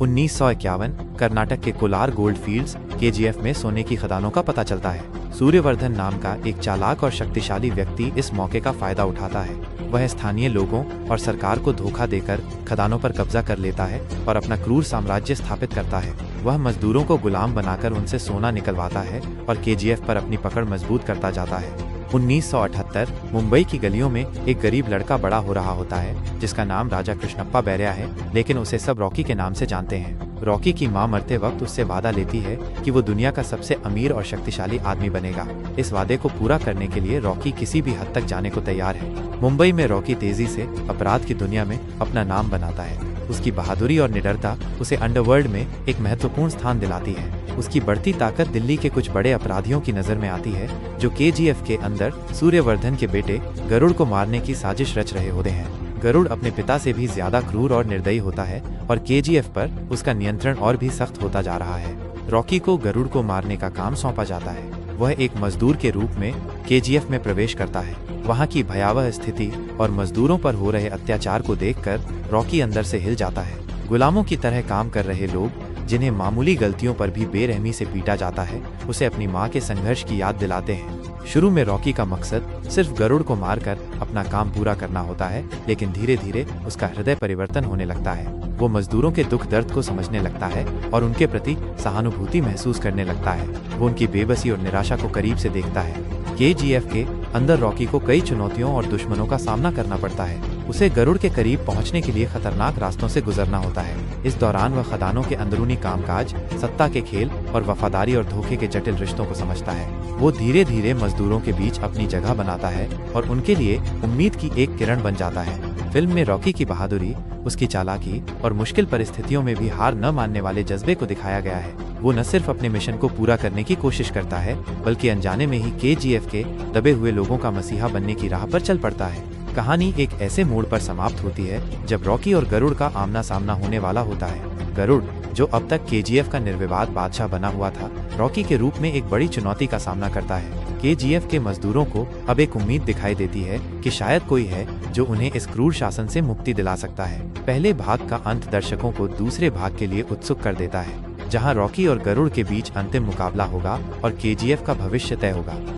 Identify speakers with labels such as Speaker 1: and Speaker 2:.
Speaker 1: 1951 कर्नाटक के Kolar gold fields KGF में सोने की खदानों का पता चलता है। सूर्यवर्धन नाम का एक चालाक और शक्तिशाली व्यक्ति इस मौके का फायदा उठाता है। वह स्थानीय लोगों और सरकार को धोखा देकर खदानों पर कब्जा कर लेता है और अपना क्रूर साम्राज्य स्थापित करता है। वह मजदूरों को गुलाम बनाकर उनसे सोना निकलवाता है और केजीएफ पर अपनी पकड़ मजबूत करता जाता है। 1978 मुंबई की गलियों में एक गरीब लड़का बड़ा हो रहा होता है जिसका नाम राजा कृष्णप्पा बैरिया है, लेकिन उसे सब रॉकी के नाम से जानते हैं। रॉकी की मां मरते वक्त उससे वादा लेती है कि वो दुनिया का सबसे अमीर और शक्तिशाली आदमी बनेगा। इस वादे को पूरा करने के लिए रॉकी किसी भी हद तक जाने को तैयार है। मुंबई में रॉकी तेजी से अपराध की दुनिया में अपना नाम बनाता है। उसकी बहादुरी और निडरता उसे अंडरवर्ल्ड में एक महत्वपूर्ण स्थान दिलाती है। उसकी बढ़ती ताकत दिल्ली के कुछ बड़े अपराधियों की नजर में आती है जो केजीएफ के अंदर सूर्यवर्धन के बेटे गरुड़ को मारने की साजिश रच रहे होते हैं। गरुड़ अपने पिता से भी ज्यादा क्रूर और निर्दयी होता है और केजीएफ पर उसका नियंत्रण और भी सख्त होता जा रहा है। रॉकी को गरुड़ को मारने का काम सौंपा जाता है। वह एक मजदूर के रूप में केजीएफ में प्रवेश करता है। वहाँ की भयावह स्थिति और मजदूरों पर हो रहे अत्याचार को देखकर रॉकी अंदर से हिल जाता है। गुलामों की तरह काम कर रहे लोग जिन्हें मामूली गलतियों पर भी बेरहमी से पीटा जाता है, उसे अपनी मां के संघर्ष की याद दिलाते हैं। शुरू में रॉकी का मकसद सिर्फ गरुड़ को मारकर अपना काम पूरा करना होता है, लेकिन धीरे धीरे उसका हृदय परिवर्तन होने लगता है। वो मजदूरों के दुख दर्द को समझने लगता है और उनके प्रति सहानुभूति महसूस करने लगता है। वो उनकी बेबसी और निराशा को करीब से देखता है। केजीएफ के अंदर रॉकी को कई चुनौतियों और दुश्मनों का सामना करना पड़ता है। उसे गरुड़ के करीब पहुंचने के लिए खतरनाक रास्तों से गुजरना होता है। इस दौरान वह खदानों के अंदरूनी कामकाज, सत्ता के खेल और वफादारी और धोखे के जटिल रिश्तों को समझता है। वो धीरे धीरे मजदूरों के बीच अपनी जगह बनाता है और उनके लिए उम्मीद की एक किरण बन जाता है। फिल्म में रॉकी की बहादुरी, उसकी चालाकी और मुश्किल परिस्थितियों में भी हार न मानने वाले जज्बे को दिखाया गया है। वो न सिर्फ अपने मिशन को पूरा करने की कोशिश करता है, बल्कि अनजाने में ही केजीएफ के दबे हुए लोगों का मसीहा बनने की राह पर चल पड़ता है। कहानी एक ऐसे मोड़ पर समाप्त होती है जब रॉकी और गरुड़ का आमना सामना होने वाला होता है। गरुड़, जो अब तक केजीएफ का निर्विवाद बादशाह बना हुआ था, रॉकी के रूप में एक बड़ी चुनौती का सामना करता है। केजीएफ के मजदूरों को अब एक उम्मीद दिखाई देती है कि शायद कोई है जो उन्हें इस क्रूर शासन से मुक्ति दिला सकता है। पहले भाग का अंत दर्शकों को दूसरे भाग के लिए उत्सुक कर देता है, जहां रॉकी और गरुड़ के बीच अंतिम मुकाबला होगा और केजीएफ का भविष्य तय होगा।